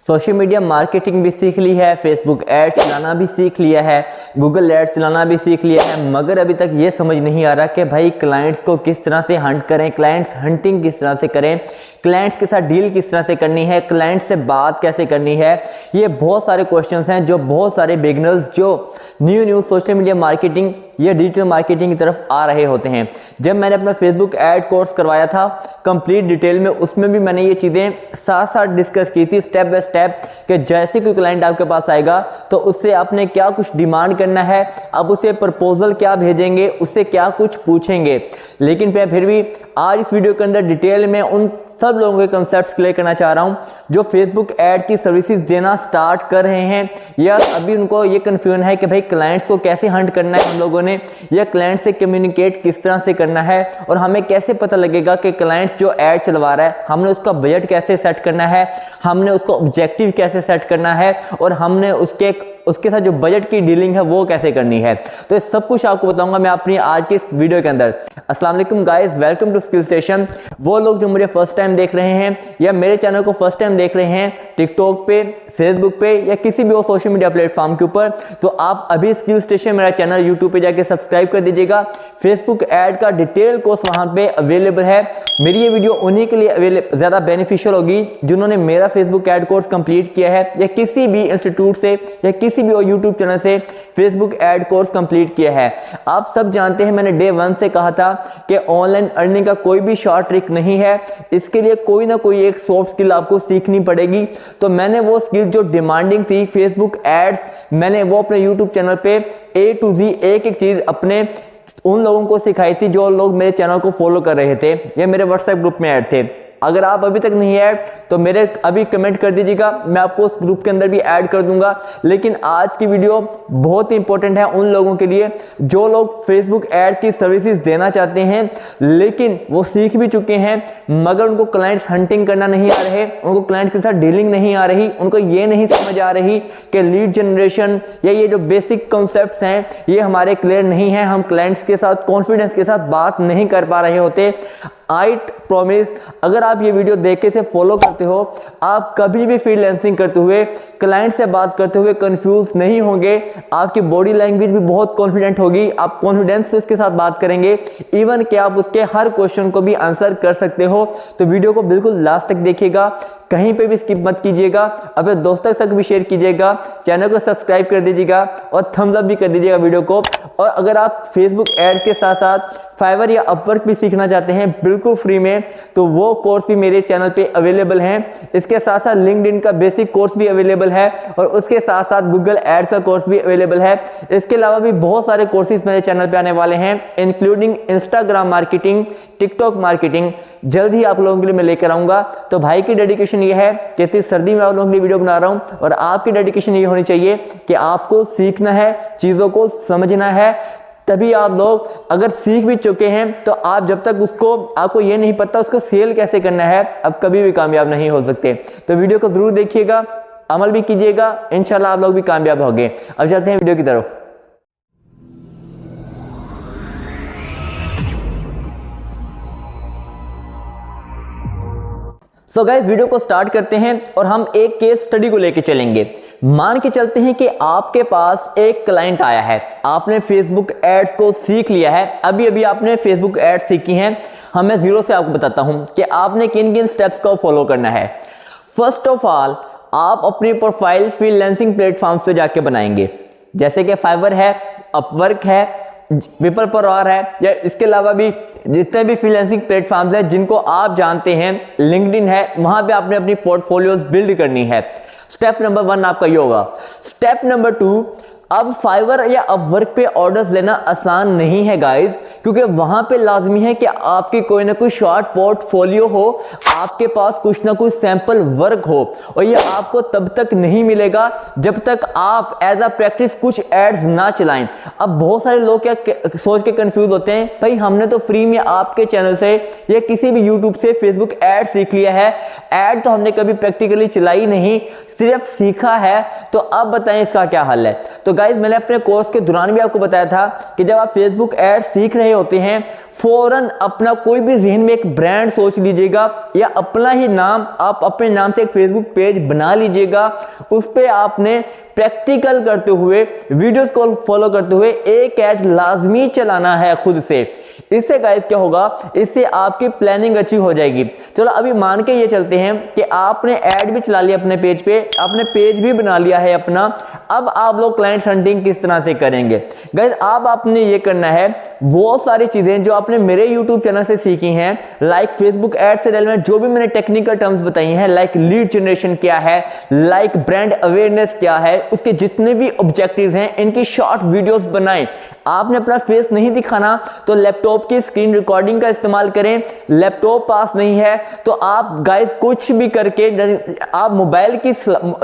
Social media marketing भी सीख ली है, फेसबुक ऐड चलाना भी सीख लिया है, गूगल ऐड चलाना भी सीख लिया है, मगर अभी तक ये समझ नहीं आ रहा कि भाई क्लाइंट्स को किस तरह से हंट करें, क्लाइंट्स हंटिंग किस तरह से करें, क्लाइंट्स के साथ डील किस तरह से करनी है, क्लाइंट्स से बात कैसे करनी है। ये बहुत सारे क्वेश्चंस हैं जो बहुत सारे बिगिनर्स जो न्यू सोशल मीडिया मार्केटिंग या डिजिटल मार्केटिंग की तरफ आ रहे होते हैं। जब मैंने अपना फेसबुक ऐड कोर्स करवाया था कंप्लीट डिटेल में, उसमें भी मैंने ये चीज़ें साथ साथ डिस्कस की थी स्टेप बाय स्टेप कि जैसे कोई क्लाइंट आपके पास आएगा तो उससे आपने क्या कुछ डिमांड करना है, आप उसे प्रपोजल क्या भेजेंगे, उससे क्या कुछ पूछेंगे। लेकिन मैं फिर भी आज इस वीडियो के अंदर डिटेल में उन सब लोगों के कंसेप्ट्स क्लियर करना चाह रहा हूं जो फेसबुक ऐड की सर्विसेज देना स्टार्ट कर रहे हैं या अभी उनको ये कंफ्यूजन है कि भाई क्लाइंट्स को कैसे हंट करना है हम लोगों ने, या क्लाइंट से कम्युनिकेट किस तरह से करना है, और हमें कैसे पता लगेगा कि क्लाइंट्स जो ऐड चलवा रहा है हमने उसका बजट कैसे सेट करना है, हमने उसको ऑब्जेक्टिव कैसे सेट करना है, और हमने उसके साथ जो बजट की डीलिंग है वो कैसे करनी है। तो ये सब कुछ आपको बताऊंगा मैं अपनी आज के इस वीडियो के अंदर। अस्सलाम वालेकुम guys, welcome to skill station. वो लोग जो मुझे फर्स्ट टाइम देख रहे हैं या मेरे चैनल को फर्स्ट टाइम देख रहे हैं टिकटॉक पे, फेसबुक पे या किसी भी और सोशल मीडिया प्लेटफॉर्म के ऊपर, तो आप अभी स्किल स्टेशन मेरा चैनल यूट्यूब पे जाके सब्सक्राइब कर दीजिएगा। फेसबुक ऐड का डिटेल कोर्स वहां पे अवेलेबल है। मेरी ये वीडियो उन्हीं के लिए ज्यादा बेनिफिशियल होगी जिन्होंने मेरा फेसबुक ऐड कोर्स कंप्लीट किया है या किसी भी इंस्टीट्यूट से या किसी भी यूट्यूब चैनल से फेसबुक ऐड कोर्स कंप्लीट किया है। आप सब जानते हैं मैंने डे 1 से कहा था कि ऑनलाइन अर्निंग का कोई भी शॉर्ट ट्रिक नहीं है, इसके लिए कोई ना कोई एक सॉफ्ट स्किल आपको सीखनी पड़ेगी। तो मैंने वो स्किल जो डिमांडिंग थी फेसबुक एड्स, मैंने वो अपने यूट्यूब चैनल पे A to Z एक चीज अपने उन लोगों को सिखाई थी जो लोग मेरे चैनल को फॉलो कर रहे थे या मेरे व्हाट्सएप ग्रुप में ऐड थे। अगर आप अभी तक नहीं ऐड तो मेरे अभी कमेंट कर दीजिएगा, मैं आपको उस ग्रुप के अंदर भी ऐड कर दूंगा। लेकिन आज की वीडियो बहुत ही इंपॉर्टेंट है उन लोगों के लिए जो लोग फेसबुक एड्स की सर्विसेज देना चाहते हैं लेकिन वो सीख भी चुके हैं मगर उनको क्लाइंट्स हंटिंग करना नहीं आ रहे, उनको क्लाइंट के साथ डीलिंग नहीं आ रही, उनको ये नहीं समझ आ रही कि लीड जनरेशन या ये जो बेसिक कॉन्सेप्ट्स हैं ये हमारे क्लियर नहीं है, हम क्लाइंट्स के साथ कॉन्फिडेंस के साथ बात नहीं कर पा रहे होते। आई प्रॉमिस अगर आप ये वीडियो देख के से फॉलो करते हो, आप कभी भी फ्रीलांसिंग करते हुए क्लाइंट से बात करते हुए कंफ्यूज नहीं होंगे, आपकी बॉडी लैंग्वेज भी बहुत कॉन्फिडेंट होगी, आप कॉन्फिडेंस से उसके साथ बात करेंगे, इवन कि आप उसके हर क्वेश्चन को भी आंसर कर सकते हो। तो वीडियो को बिल्कुल लास्ट तक देखिएगा, कहीं पे भी स्किप मत कीजिएगा, अपने दोस्तों तक भी शेयर कीजिएगा, चैनल को सब्सक्राइब कर दीजिएगा और थम्स अप भी कर दीजिएगा वीडियो को। और अगर आप फेसबुक ऐड के साथ साथ फाइवर या अपवर्क भी सीखना चाहते हैं बिल्कुल फ्री में, तो वो कोर्स भी मेरे चैनल पे अवेलेबल हैं। इसके साथ साथ लिंक्डइन का बेसिक कोर्स भी अवेलेबल है और उसके साथ साथ गूगल एड्स का कोर्स भी अवेलेबल है। इसके अलावा भी बहुत सारे कोर्सेज मेरे चैनल पे आने वाले हैं including Instagram marketing, TikTok marketing, जल्द ही आप लोगों के लिए मैं लेकर आऊंगा। तो भाई की डेडिकेशन ये है कि इतनी सर्दी में आप लोगों के लिए वीडियो बना रहा हूं और आपकी डेडिकेशन ये होनी चाहिए कि आपको सीखना है, चीजों को समझना है, तभी आप लोग अगर सीख भी चुके हैं तो आप जब तक उसको आपको ये नहीं पता उसको सेल कैसे करना है अब कभी भी कामयाब नहीं हो सकते। तो वीडियो को जरूर देखिएगा, अमल भी कीजिएगा, इंशाल्लाह आप लोग भी कामयाब होंगे। अब चलते हैं वीडियो की तरफ। सो गाइस वीडियो को स्टार्ट करते हैं और हम एक केस स्टडी को लेके चलेंगे। मान के चलते हैं कि आपके पास एक क्लाइंट आया है, आपने फेसबुक एड्स को सीख लिया है, अभी अभी आपने फेसबुक एड्स सीखी हैं। मैं जीरो से आपको बताता हूं कि आपने किन किन स्टेप्स को फॉलो करना है। फर्स्ट ऑफ ऑल आप अपनी प्रोफाइल फ्रीलांसिंग प्लेटफॉर्म्स पे जाके बनाएंगे, जैसे कि फाइवर है, अपवर्क है, पेपर पर और है, या इसके अलावा भी जितने भी फ्रीलांसिंग प्लेटफॉर्म्स हैं जिनको आप जानते हैं, लिंक्डइन है, वहां पे आपने अपनी पोर्टफोलियोज बिल्ड करनी है। स्टेप नंबर 1 आपका ये होगा। स्टेप नंबर 2, अब फाइवर या अपवर्क पे ऑर्डर्स लेना आसान नहीं है गाइस, क्योंकि वहां पे लाजमी है कि आपकी कोई ना कोई शॉर्ट पोर्टफोलियो हो, आपके पास कुछ ना कुछ सैंपल वर्क हो, और ये आपको तब तक नहीं मिलेगा जब तक आप एज अ प्रैक्टिस कुछ एड्स ना चलाएं। अब बहुत सारे लोग क्या सोच के कंफ्यूज होते हैं, भाई हमने तो फ्री में आपके चैनल से या किसी भी यूट्यूब से फेसबुक ऐड सीख लिया है, ऐड तो हमने कभी प्रैक्टिकली चलाई नहीं, सिर्फ सीखा है, तो अब बताएं इसका क्या हल है। तो गाइज मैंने अपने कोर्स के दौरान भी आपको बताया था कि जब आप फेसबुक एड सीख रहे होते हैं, फौरन अपना कोई भी जहन में एक ब्रांड सोच लीजिएगा या अपना ही नाम, आप अपने नाम से एक फेसबुक पेज बना लीजिएगा। उस पे आपने प्रैक्टिकल करते हुए, वीडियोस को फॉलो करते हुए एक ऐड लाजमी चलाना है खुद से। इससे गाइस क्या होगा, इससे आपकी प्लानिंग अच्छी हो जाएगी। चलो अभी मान के ये चलते हैं कि आपने ऐड भी चला लिया अपने पेज पे, आपने पेज भी बना लिया है अपना। अब आप लोग क्लाइंट हंटिंग किस तरह से करेंगे गाइस? अब आपने ये करना है, वो सारी चीजें जो आपने मेरे YouTube चैनल से सीखी हैं, लाइक फेसबुक एड से रिलेटेड जो भी मैंने टेक्निकल टर्म्स बताई हैं, लाइक लीड जनरेशन क्या है, लाइक ब्रांड अवेयरनेस क्या है, उसके जितने भी ऑब्जेक्टिव्स हैं, इनकी शॉर्ट वीडियोस बनाएं। आपने अपना फेस नहीं दिखाना तो लैपटॉप की स्क्रीन रिकॉर्डिंग का इस्तेमाल करें। लैपटॉप पास नहीं है तो आप गाइस कुछ भी करके आप मोबाइल की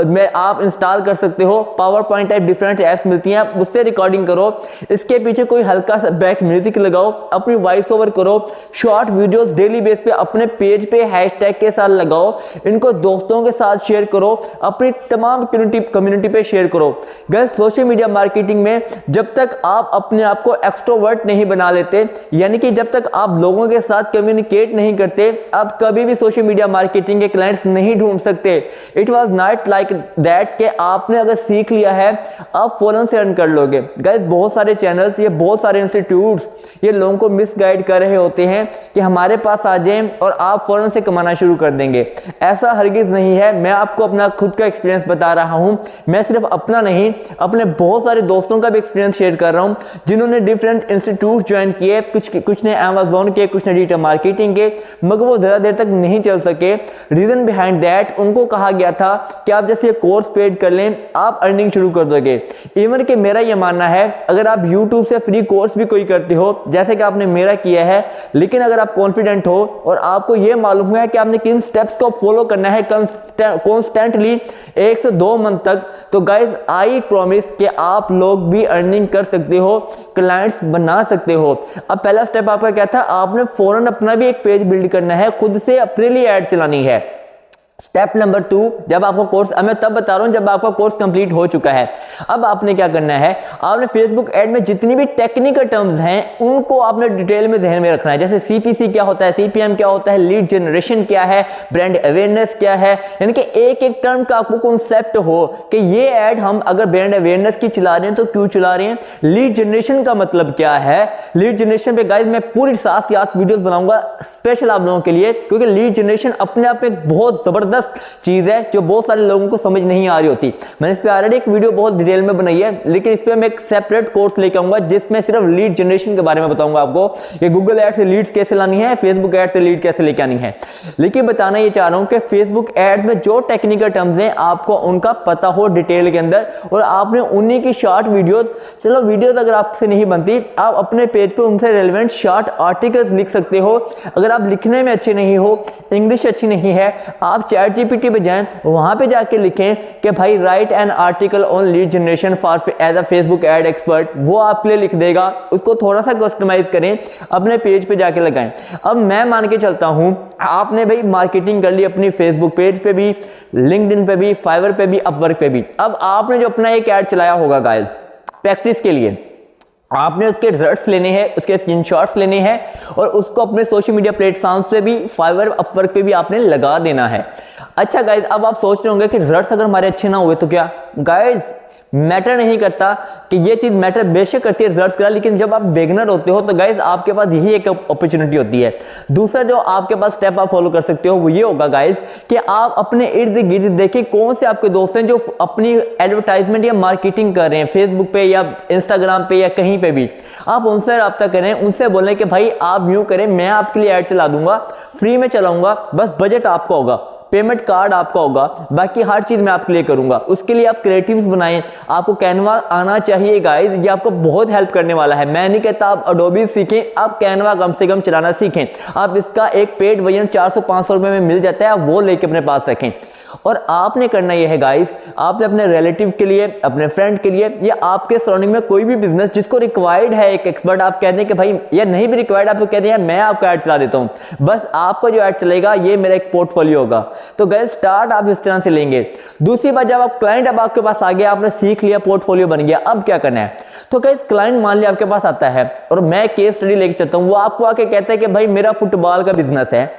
में आप इंस्टॉल कर सकते हो, power point type different apps मिलती हैं, आप उससे रिकॉर्डिंग करो। इसके पीछे कोई हल्का सा बैक म्यूजिक लगाओ, अपनी वॉइस ओवर करो, शॉर्ट वीडियोस डेली बेस पे अपने पेज पे हैशटैग के साथ लगाओ, इनको दोस्तों के साथ शेयर करो, अपनी तमाम कम्युनिटी पे शेयर करो। गाइस सोशल मीडिया मार्केटिंग में जब तक आप अपने आप को एक्सट्रोवर्ट नहीं बना लेते, यानी कि जब तक आप लोगों के साथ कम्युनिकेट नहीं करते, आप कभी भी सोशल मीडिया मार्केटिंग के क्लाइंट्स नहीं ढूंढ सकते। It was not like that कि आपने अगर सीख लिया है आप फौरन से अर्न कर लोगे। गाइस बहुत सारे चैनल्स, ये बहुत सारे इंस्टीट्यूट्स ये लोगों को मिसगाइड कर रहे होते हैं कि हमारे पास आ जाएं और आप फौरन से कमाना शुरू कर देंगे। ऐसा हरगिज नहीं है। मैं आपको अपना खुद का एक्सपीरियंस बता रहा हूं। मैं सिर्फ अपना नहीं, अपने बहुत सारे दोस्तों का भी एक्सपीरियंस शेयर कर रहा हूं जिन्होंने डिफरेंट इंस्टीट्यूट ज्वाइन किए, कुछ ने अमेज़न के, कुछ ने डिजिटल मार्केटिंग के, मगर वो ज्यादा देर तक नहीं चल सके। रीजन बिहाइंड दैट, उनको कहा गया था कि आप जैसे कोर्स पेड कर लें आप अर्निंग शुरू कर दोगे। इवन कि मेरा यह मानना है, अगर आप YouTube से फ्री कोर्स भी कोई करते हो जैसे कि आपने मेरा किया है, लेकिन अगर आप कॉन्फिडेंट हो और आपको यह मालूम है कि आपने किन स्टेप्स को फॉलो करना है कॉन्स्टेंटली 1 से 2 मंथ तक, तो गाइज आई प्रॉमिस कि आप लोग भी अर्निंग कर सकते हो, क्लाइंट्स बना सकते हो। अब पहला स्टेप आपका क्या था? आपने फौरन अपना भी एक पेज बिल्ड करना है, खुद से अपने लिए ऐड चलानी है। स्टेप नंबर 2, जब आपका कोर्स, मैं तब बता रहा हूं जब आपका कोर्स कंप्लीट हो चुका है। अब आपने क्या करना है, आपने फेसबुक एड में जितनी भी टेक्निकल टर्म्स हैं उनको आपने डिटेल में ध्यान में रखना है। जैसे CPC क्या होता है, CPM क्या होता है, लीड जनरेशन क्या है, ब्रांड अवेयरनेस क्या है, यानी कि एक एक टर्म का आपको कॉन्सेप्ट हो कि ये एड हम अगर ब्रांड अवेयरनेस की चला रहे हैं तो क्यों चला रहे हैं, लीड जनरेशन का मतलब क्या है। लीड जनरेशन पे गाइस मैं पूरी 7 वीडियोस बनाऊंगा स्पेशल आप लोगों के लिए, क्योंकि लीड जनरेशन अपने आप में बहुत जबरदस्त चीज है जो बहुत सारे लोगों को समझ नहीं आ रही होती। मैंने इस पे ऑलरेडी एक वीडियो बहुत डिटेल में बनाई है, लेकिन इस पे मैं एक सेपरेट कोर्स लेके आऊंगा जिसमें सिर्फ लीड जनरेशन के बारे में बताऊंगा आपको कि गूगल एड से लीड्स कैसे लानी है, फेसबुक एड से लीड कैसे लेके आनी है। लेकिन बताना ये चाह रहा हूं कि फेसबुक एड में जो टेक्निकल टर्म्स हैं आपको उनका पता हो डिटेल के अंदर, और आपने उन्हीं की शॉर्ट वीडियोस, चलो वीडियोस अगर आपसे नहीं बनती, आप अपने पेज पे उनसे रेलेवेंट शॉर्ट आर्टिकल्स लिख सकते हो। अगर आप लिखने में अच्छे नहीं हो, इंग्लिश अच्छी नहीं है, आप ChatGPT पे जाएं, वहां पे जाके लिखें कि भाई write an article on lead generation for as a Facebook ad expert, वो आपके लिए लिख देगा। उसको थोड़ा सा कस्टमाइज करें, अपने पेज पे जाके लगाएं। अब मैं मान के चलता हूं आपने भाई मार्केटिंग कर ली अपनी फेसबुक पेज पे भी, लिंक्डइन पे भी, फाइवर पे भी, अपवर्क पे भी। अब आपने जो अपना एक ऐड चलाया होगा गाइस प्रैक्टिस के लिए, आपने उसके रिजल्ट्स लेने हैं, उसके स्क्रीनशॉट्स लेने हैं और उसको अपने सोशल मीडिया प्लेटफॉर्म पे भी, फाइवर, अपवर्क पे भी आपने लगा देना है। अच्छा गाइज, अब आप सोच रहे होंगे कि रिजल्ट्स अगर हमारे अच्छे ना हुए तो क्या? गाइज मैटर नहीं करता कि ये चीज मैटर बेशक करती है रिजल्ट्स का, लेकिन जब आप बिगिनर होते हो तो गाइज आपके पास यही एक अपॉर्चुनिटी होती है। दूसरा जो आपके पास स्टेप आप फॉलो कर सकते हो वो ये होगा गाइज कि आप अपने इर्द गिर्द देखिए कौन से आपके दोस्त हैं जो अपनी एडवर्टाइजमेंट या मार्केटिंग कर रहे हैं फेसबुक पे या इंस्टाग्राम पे या कहीं पे भी। आप उनसे रब्ता करें, उनसे बोलें कि भाई आप यूं करें, मैं आपके लिए ऐड चला दूंगा, फ्री में चलाऊंगा, बस बजट आपका होगा, पेमेंट कार्ड आपका होगा, बाकी हर चीज मैं आपके लिए करूंगा। उसके लिए आप क्रिएटिव्स बनाएं, आपको कैनवा आना चाहिए गाइस, ये आपको बहुत हेल्प करने वाला है। मैं नहीं कहता आप अडोबी सीखें, आप कैनवा कम से कम चलाना सीखें। आप इसका एक पेड वर्जन 400-500 रुपए में मिल जाता है, आप वो लेके अपने पास रखें। और आपने करना यह है गाइस, आपने अपने रिलेटिव के लिए, अपने फ्रेंड के लिए, या आपके सराउंडिंग में कोई भी बिजनेस जिसको रिक्वायर्ड है एक एक्सपर्ट, आप कहते हैं कि भाई या नहीं भी रिक्वायर्ड, आप तो कहते हैं मैं आपका ऐड चला देता हूं, बस आपका जो ऐड चलेगा ये मेरा एक पोर्टफोलियो होगा। तो गाइस स्टार्ट आप इस तरह से लेंगे। दूसरी बात, जब आप क्लाइंट अब आपके पास आ गया, आपने सीख लिया, पोर्टफोलियो बन गया, अब क्या करना है? तो गाइस क्लाइंट मान लिया आपके पास आता है और मैं केस स्टडी लेके चलता हूं, वो आपको आके कहता है कि भाई मेरा फुटबॉल का बिजनेस है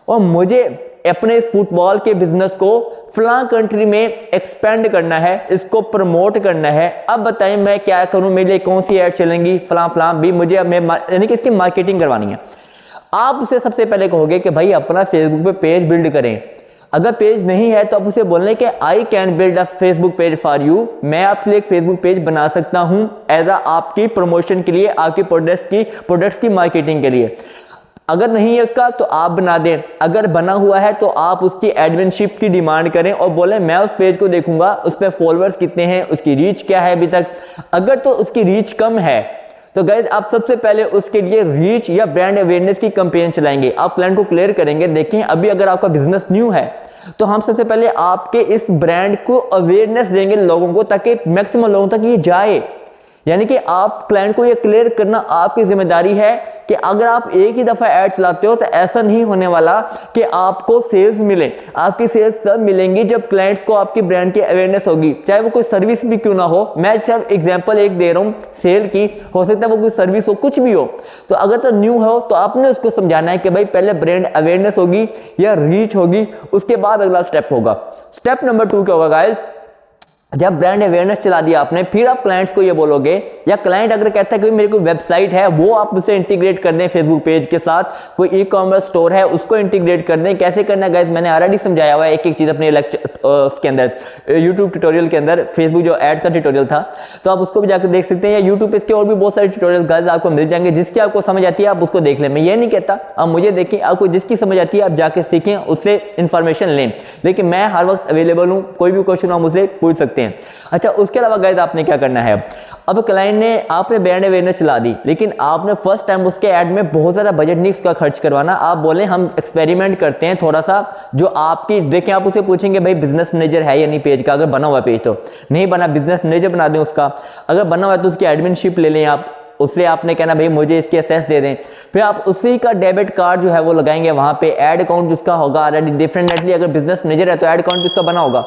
और मुझे अपने इस फुटबॉल के बिजनेस को फलां कंट्री में एक्सपेंड करना है, इसको प्रमोट करना है, अब बताएं मैं क्या करूं, मेरे लिए कौन सी ऐड चलेंगी, फलां फलां भी मुझे, यानी कि इसकी मार्केटिंग करवानी है। आप उसे सबसे पहले कहोगे कि भाई अपना फेसबुक पे पेज बिल्ड करें। अगर पेज नहीं है तो आप उसे बोलने कि I can build a Facebook page for you, मैं आपके लिए एक फेसबुक पेज बना सकता हूं एज आपकी प्रमोशन के लिए, आपकी प्रोडक्ट्स की मार्केटिंग के लिए। अगर नहीं है उसका तो आप बना दें, अगर बना हुआ है तो आप उसकी एडमिनशिप की डिमांड करें और बोले मैं उस पेज को देखूंगा, उस पर फॉलोअर्स कितने हैं, उसकी रीच क्या है अभी तक। अगर तो उसकी रीच कम है तो गाइस आप सबसे पहले उसके लिए रीच या ब्रांड अवेयरनेस की कैंपेन चलाएंगे। आप क्लाइंट को क्लियर करेंगे, देखें अभी अगर आपका बिजनेस न्यू है तो हम सबसे पहले आपके इस ब्रांड को अवेयरनेस देंगे लोगों को, ताकि मैक्सिमम लोगों तक ये जाए। यानी कि आप क्लाइंट को ये क्लियर करना आपकी जिम्मेदारी है कि अगर आप एक ही दफा ऐड चलाते हो तो ऐसा नहीं होने वाला कि आपको सेल्स मिले। आपकी सेल्स तब मिलेंगी जब क्लाइंट्स को आपकी ब्रांड की अवेयरनेस होगी, चाहे वो कोई सर्विस भी क्यों ना हो। मैं सिर्फ एग्जांपल एक दे रहा हूं सेल की, हो सकता है वो कोई सर्विस हो, कुछ भी हो। तो अगर तो न्यू हो तो आपने उसको समझाना है कि भाई पहले ब्रांड अवेयरनेस होगी या रीच होगी, उसके बाद अगला स्टेप होगा। स्टेप नंबर 2 क्या होगा गाइस? जब ब्रांड अवेयरनेस चला दिया आपने, फिर आप क्लाइंट्स को ये बोलोगे, या क्लाइंट अगर कहता है कि मेरे को वेबसाइट है वो आप उसे इंटीग्रेट कर दें फेसबुक पेज के साथ, कोई ई कॉमर्स स्टोर है उसको इंटीग्रेट कर दें। कैसे करना है गाइस मैंने ऑलरेडी समझाया हुआ है एक एक चीज अपने लेक्चर उसके अंदर, यूट्यूब ट्यूटोरियल के अंदर, फेसबुक जो एड का ट्यूटोरियल था तो आप उसको भी जाकर देख सकते हैं, या यूट्यूब पे इसके और भी बहुत सारे ट्यूटोरियल गाइस आपको मिल जाएंगे। जिसकी आपको समझ आती है आप उसको देख लें, मैं ये नहीं कहता आप मुझे देखें, आपको जिसकी समझ आती है आप जाके सीखें, उससे इंफॉर्मेशन लें, लेकिन मैं हर वक्त अवेलेबल हूं, कोई भी क्वेश्चन आप मुझसे पूछ सकते हैं। अच्छा, उसके अलावा गाइस आपने क्या करना है, अब क्लाइंट ने आपने ब्रांड अवेयरनेस चला दी, लेकिन आपने फर्स्ट टाइम उसके ऐड में बहुत ज्यादा बजट नहीं उसका खर्च करवाना। आप बोले हम एक्सपेरिमेंट करते हैं थोड़ा सा, जो आपकी देखें, आप उसे पूछेंगे भाई बिजनेस मैनेजर है या नहीं पेज का, अगर बना हुआ पेज तो नहीं बना, बिजनेस मैनेजर बना दें उसका, अगर बना हुआ है तो उसकी एडमिनशिप ले लें आप, उससे आपने कहना भाई मुझे इसकी एसेस दे दें, फिर आप उसी का डेबिट कार्ड जो है वो लगाएंगे वहां पे, ऐड अकाउंट जिसका होगा ऑलरेडी डिफरेंटली, अगर बिजनेस मैनेजर है तो ऐड अकाउंट जिसका बना होगा।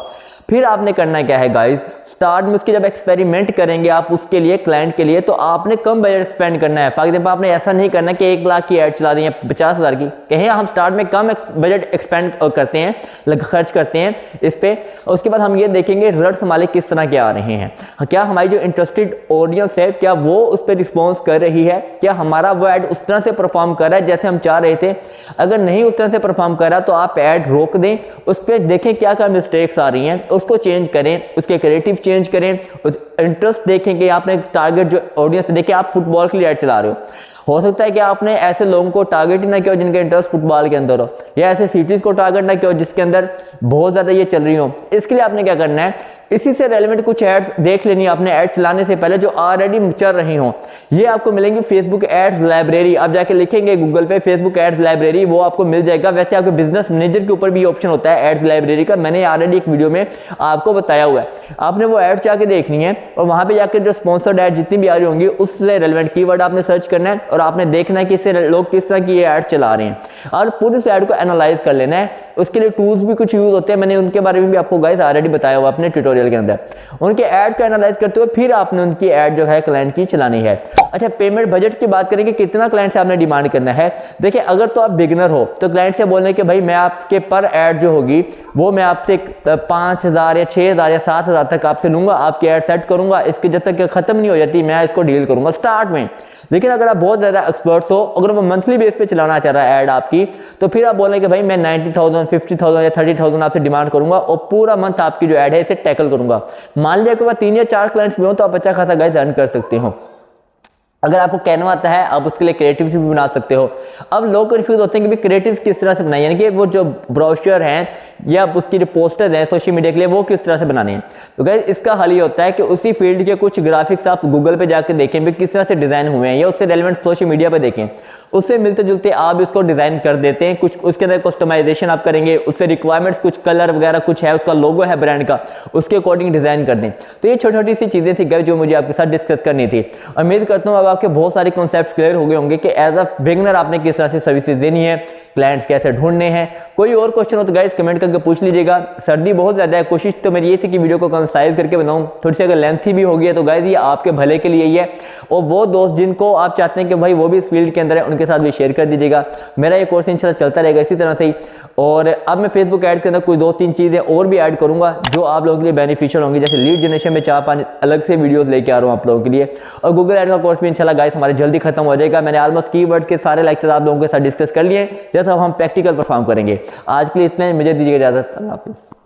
फिर आपने करना क्या है गाइस, स्टार्ट में उसके जब एक्सपेरिमेंट करेंगे आप उसके लिए, क्लाइंट के लिए, तो आपने कम बजट एक्सपेंड करना है। फॉर एग्जांपल आपने ऐसा नहीं करना कि 1 लाख की ऐड चला दें या 50,000 की, कहें हम स्टार्ट में कम बजट एक्सपेंड करते हैं, खर्च करते हैं इस पे, और उसके बाद हम ये देखेंगे रिजल्ट्स हमारे किस तरह के आ रहे हैं, क्या हमारी जो इंटरेस्टेड ऑडियंस है क्या वो उस पर रिस्पॉन्स कर रही है, क्या हमारा वो ऐड उस तरह से परफॉर्म कर रहा है जैसे हम चाह रहे थे। अगर नहीं उस तरह से परफॉर्म कर रहा तो आप ऐड रोक दें, उस पर देखें क्या क्या मिस्टेक्स आ रही हैं, उसको चेंज करें, उसके क्रिएटिव चेंज करें, उस इंटरेस्ट देखें कि आपने टारगेट जो ऑडियंस देखें, आप फुटबॉल के लिए ऐड चला रहे हो सकता है कि आपने ऐसे लोगों को टारगेट ही ना किया जिनका इंटरेस्ट फुटबॉल के अंदर हो, या ऐसे सिटीज को टारगेट ना किया जिसके अंदर बहुत ज्यादा ये चल रही हो। इसके लिए आपने क्या करना है, इसी से रेलेवेंट कुछ एड्स देख लेनी है आपने ऐड चलाने से पहले जो ऑलरेडी चल रही हो। ये आपको मिलेंगी फेसबुक एड्स लाइब्रेरी, आप जाके लिखेंगे गूगल पे फेसबुक एड्स लाइब्रेरी, वो आपको मिल जाएगा। वैसे आपके बिजनेस मैनेजर के ऊपर भी ऑप्शन होता है एड्स लाइब्रेरी का, मैंने ऑलरेडी एक वीडियो में आपको बताया हुआ है। आपने वो एड जाके देखनी है और वहां पे जाकर जो स्पॉन्सर्ड एड जितनी भी आ रही होंगी उससे रेलेवेंट कीवर्ड आपने सर्च करना है और आपने देखना है कि इससे लोग किस तरह की ये एड चला रहे हैं और पूरी उस एड को एनालाइज कर लेना है। उसके लिए टूल्स भी कुछ यूज होते हैं, मैंने उनके बारे में भी आपको गाइस ऑलरेडी बताया हुआ अपने ट्यूटोरियल के अंदर। उनके ऐड को एनालाइज करते हुए फिर आपने उनकी ऐड जो है क्लाइंट की चलानी है। अच्छा, पेमेंट बजट की बात करें कि कितना क्लाइंट से आपने डिमांड करना है। देखिए, अगर तो आप बिगिनर हो तो क्लाइंट से बोलने कि भाई मैं आपके पर ऐड जो होगी वो मैं आपसे 5,000 या 6,000 या 7,000 तक आपसे लूंगा, आपकी ऐड सेट करूंगा, इसके जब तक खत्म नहीं हो जाती मैं इसको डील करूंगा स्टार्ट में। लेकिन अगर आप बहुत ज्यादा एक्सपर्ट हो, अगर वो मंथली बेस पे चलाना चाह रहा है ऐड आपकी, तो फिर आप बोलें कि भाई मैं 90,000, 50,000 या 30,000 आपसे डिमांड करूंगा और पूरा मंथ आपकी जो ऐड है इसे टैकल करूंगा। मान लिया कि 3 या 4 क्लाइंट्स भी हो तो आप अच्छा खासा गाइस अर्न कर सकते हो। अगर आपको कैनवा आता है आप उसके लिए क्रिएटिव्स भी बना सकते हो। अब लोग कंफ्यूज होते हैं कि भाई क्रिएटिव्स किस तरह से बनाए, यानी कि वो जो ब्रोशर हैं या उसकी जो पोस्टर्स हैं सोशल मीडिया के लिए वो किस तरह से बनाने हैं। तो गाइस इसका हल ये होता है कि उसी फील्ड के कुछ ग्राफिक्स आप गूगल पे जाकर देखें भी किस तरह से डिजाइन हुए हैं या उससे रेलेवेंट सोशल मीडिया पे देखें। उससे मिलते जुलते आप इसको डिजाइन कर देते हैं, कुछ उसके अंदर कस्टमाइजेशन आप करेंगे, उससे रिक्वायरमेंट्स कुछ कलर वगैरह कुछ है, उसका लोगो है ब्रांड का, उसके अकॉर्डिंग डिजाइन कर दें। तो ये छोटी छोटी सी चीजें थी गाइस जो मुझे आपके साथ डिस्कस करनी थी। उम्मीद करता हूं अब आपके बहुत सारे कॉन्सेप्ट्स क्लियर हो गए होंगे कि एज अ बिगिनर आपने किस तरह से सर्विसेज देनी है, क्लाइंट्स कैसे ढूंढने हैं। कोई और क्वेश्चन हो तो गाइस कमेंट करके पूछ लीजिएगा। सर्दी बहुत ज्यादा है, कोशिश तो मेरी ये थी कि वीडियो को कंसाइज करके बनाऊं, थोड़ी सी अगर लेंथी भी हो गई है तो गाइस ये आपके भले के लिए ही है। और वो दोस्त जिनको आप चाहते हैं कि भाई वो भी इस फील्ड के अंदर है, उनके साथ भी शेयर कर दीजिएगा। मेरा ये कोर्स इंशाल्लाह चलता रहेगा इसी तरह से ही। और अब मैं फेसबुक एड्स के अंदर कोई 2-3 चीजें और भी ऐड करूंगा जो आप लोगों के लिए बेनिफिशियल होंगी, जैसे लीड जनरेशन में 4-5 अलग से वीडियोस लेके आ रहा हूं आप लोगों के लिए। और गूगल एड का कोर्स भी इंशाल्लाह गाइस हमारे जल्दी खत्म हो जाएगा। मैंने ऑलमोस्ट कीवर्ड्स के सारे लेक्चर आप लोगों के साथ डिस्कस कर लिए, जैसा हम प्रैक्टिकल परफॉर्म करेंगे। आज के लिए इतना ही, मुझे दीजिए इजाजत, अल्लाह हाफिज़।